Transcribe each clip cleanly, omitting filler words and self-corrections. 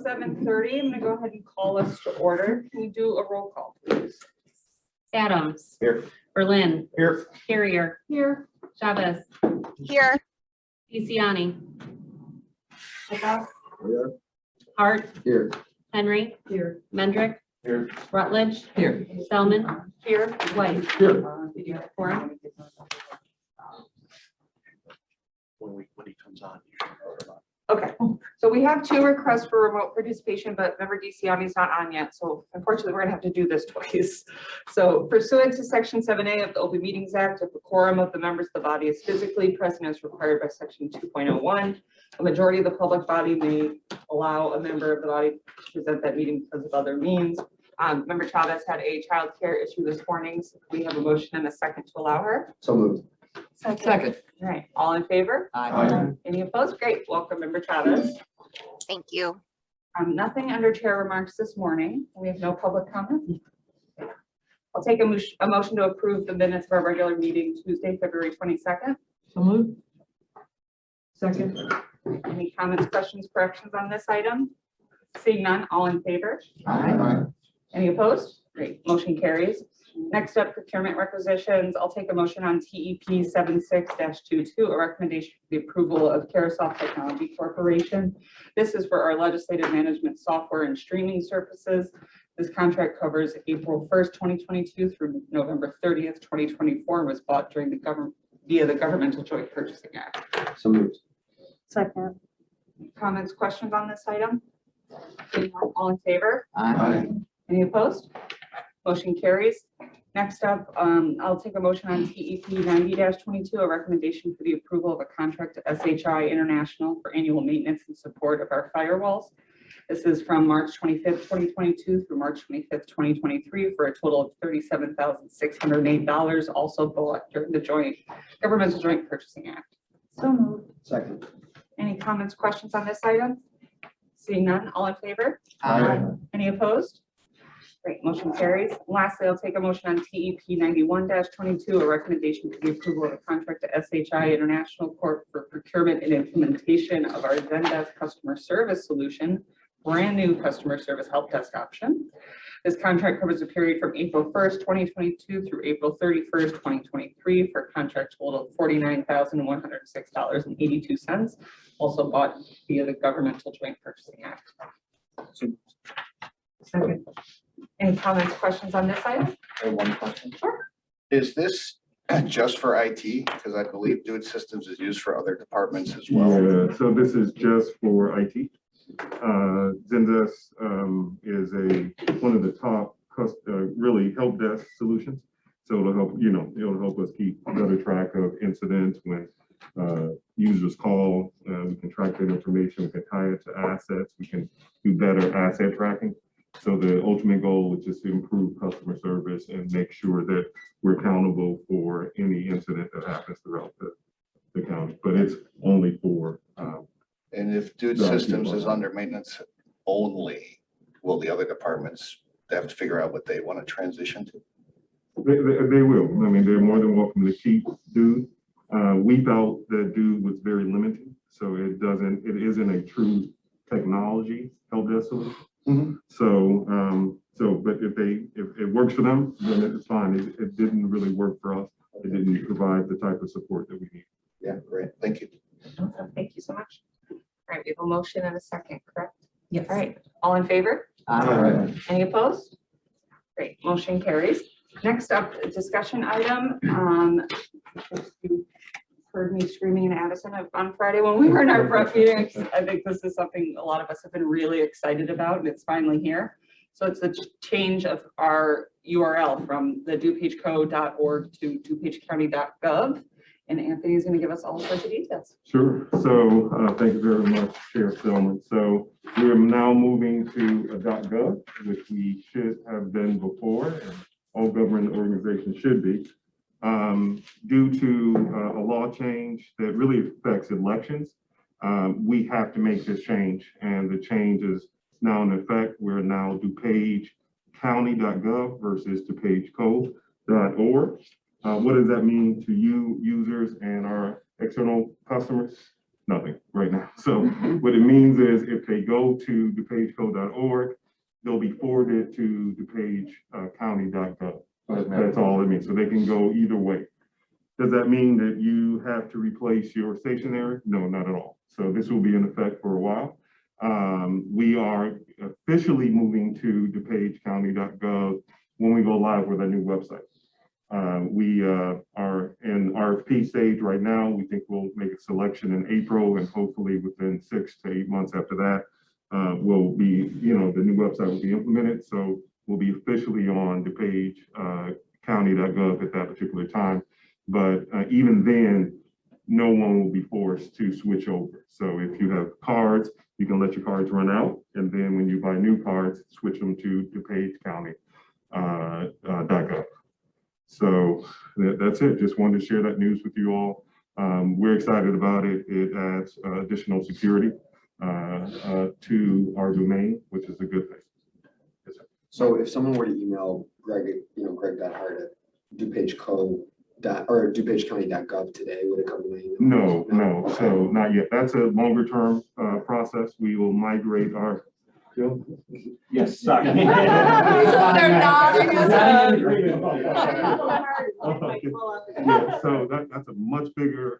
7:30. I'm going to go ahead and call us to order. Can we do a roll call, please? Adams. Here. Berlin. Here. Carrier. Here. Chavez. Here. DeCiani. Here. Hart. Here. Henry. Here. Mendrick. Here. Rutledge. Here. Spellman. Here. White. Here. Quorum. When he comes on. Okay, so we have 2 requests for remote participation, but remember DeCiani is not on yet, so unfortunately, we're gonna have to do this twice. So pursuant to Section 7A of the Open Meetings Act, if the quorum of the members of the body is physically present as required by Section 2.01, a majority of the public body may allow a member of the body to present that meeting because of other means. Member Chavez had a child care issue this morning, so we have a motion and a second to allow her. So moved. Second. All right, all in favor? Aye. Any opposed? Great, welcome, Member Chavez. Thank you. Nothing under chair remarks this morning. We have no public comment. I'll take a motion to approve the minutes of our regular meeting Tuesday, February 22nd. So moved. Second. Any comments, questions, corrections on this item? Seeing none, all in favor? Aye. Any opposed? Great, motion carries. Next up, procurement requisitions. I'll take a motion on TEP 76-22, a recommendation for the approval of Carousel Technology Corporation. This is for our legislative management software and streaming services. This contract covers April 1st, 2022 through November 30th, 2024, and was bought during the via the Governmental Joint Purchasing Act. So moved. Second. Comments, questions on this item? Seeing none, all in favor? Aye. Any opposed? Motion carries. Next up, I'll take a motion on TEP 90-22, a recommendation for the approval of a contract to SHI International for annual maintenance and support of our firewalls. This is from March 25th, 2022 through March 25th, 2023 for a total of $37,608, also bought during the Governmental Joint Purchasing Act. So moved. Second. Any comments, questions on this item? Seeing none, all in favor? Aye. Any opposed? Great, motion carries. Lastly, I'll take a motion on TEP 91-22, a recommendation for the approval of a contract to SHI International Corp. For procurement and implementation of our Zendesk customer service solution, brand new customer service help desk option. This contract covers a period from April 1st, 2022 through April 31st, 2023 for a contract total of $49,106.82, also bought via the Governmental Joint Purchasing Act. Second. Any comments, questions on this item? I have one question. Sure. Is this just for IT? Because I believe DuPage Systems is used for other departments as well. Yeah, so this is just for IT. Zendesk is one of the top really help desk solutions. So it'll help, it'll help us keep better track of incidents when users call. We can track that information, we can tie it to assets, we can do better asset tracking. So the ultimate goal is just to improve customer service and make sure that we're accountable for any incident that happens throughout the county. But it's only for And if DuPage Systems is under maintenance only, will the other departments have to figure out what they want to transition to? They will. I mean, they're more than welcome to keep Dude. We felt that Dude was very limited, so it isn't a true technology help desk solution. Mhm. But if it works for them, then it's fine. It didn't really work for us. It didn't provide the type of support that we need. Yeah, great. Thank you. Awesome. Thank you so much. All right, we have a motion and a second, correct? Yes. All right, all in favor? Aye. Any opposed? Great, motion carries. Next up, a discussion item. You heard me screaming in Addison on Friday when we were in our prep meeting. I think this is something a lot of us have been really excited about, and it's finally here. So it's the change of our URL from the dupageco.org to dupagecounty.gov. And Anthony is going to give us all sorts of details. Sure. So thank you very much, Chair Stillman. So we are now moving to a .gov, which we should have been before, and all government organizations should be. Due to a law change that really affects elections, we have to make this change, and the change is now in effect. We're now dupagecounty.gov versus dupageco.org. What does that mean to you users and our external customers? nothing right now. So what it means is if they go to DuPageCo.org, they'll be forwarded to DuPageCounty.gov. That's all it means. So they can go either way. Does that mean that you have to replace your stationery? No, not at all. So this will be in effect for a while. We are officially moving to DuPageCounty.gov when we go live with our new website. We are in RFP stage right now. We think we'll make a selection in April, and hopefully within 6 to 8 months after that, will be, the new website will be implemented. So we'll be officially on DuPageCounty.gov at that particular time. But even then, no one will be forced to switch over. So if you have cards, you can let your cards run out. And then when you buy new cards, switch them to DuPageCounty.gov. So that's it. Just wanted to share that news with you all. We're excited about it. It adds additional security to our domain, which is a good thing. Yes, sir. So if someone were to email Greg, Greg.hart at DuPageCounty.gov today, would it come to my email? No, so not yet. That's a longer term process. We will migrate our. Joe? Yes, sorry. They're nodding his head. Yeah, so that's a much bigger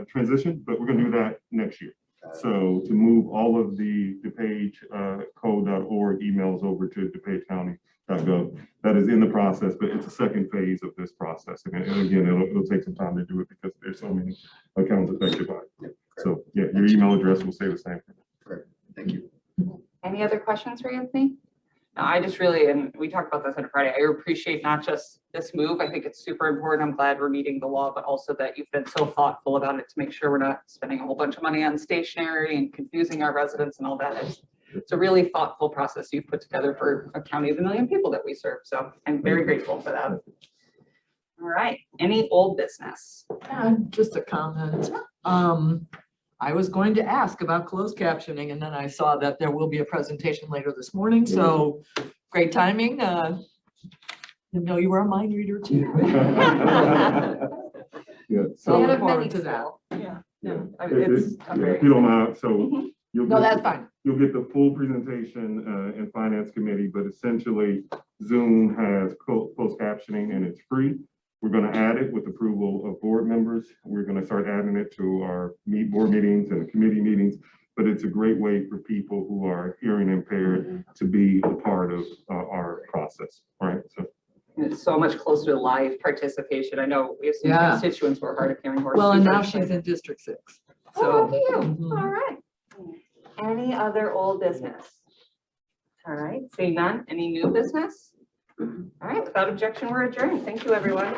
transition, but we're gonna do that next year. So to move all of the DuPageCo.org emails over to DuPageCounty.gov, that is in the process, but it's a second phase of this process. And again, it'll take some time to do it because there's so many accounts affected by it. So yeah, your email address will stay the same. Great, thank you. Any other questions for Anthony? No, I just really, and we talked about this on Friday, I appreciate not just this move. I think it's super important. I'm glad we're meeting the law, but also that you've been so thoughtful about it to make sure we're not spending a whole bunch of money on stationery and confusing our residents and all that. It's a really thoughtful process you've put together for a county of 1 million people that we serve. So I'm very grateful for that. All right, any old business? Just a comment. I was going to ask about closed captioning, and then I saw that there will be a presentation later this morning, so great timing. Didn't know you were a mind reader too. Yeah, So I so look forward to that. Yeah. yeah, It's, I'm very if you don't mind, so you'll No, get- that's fine. You'll get the full presentation in Finance Committee, but essentially Zoom has closed captioning and it's free. We're going to add it with approval of board members. We're going to start adding it to our board meetings and committee meetings, but it's a great way for people who are hearing impaired to be a part of our process, right? So. It's so much closer to live participation. I know we have some Yeah. constituents who are hard of hearing. who are Well, and super now excited. she's in District 6. Oh, So, lucky you. mhm. All right. Any other old business? All right, seeing none, any new business? All right, without objection, we're adjourned. Thank you, everyone.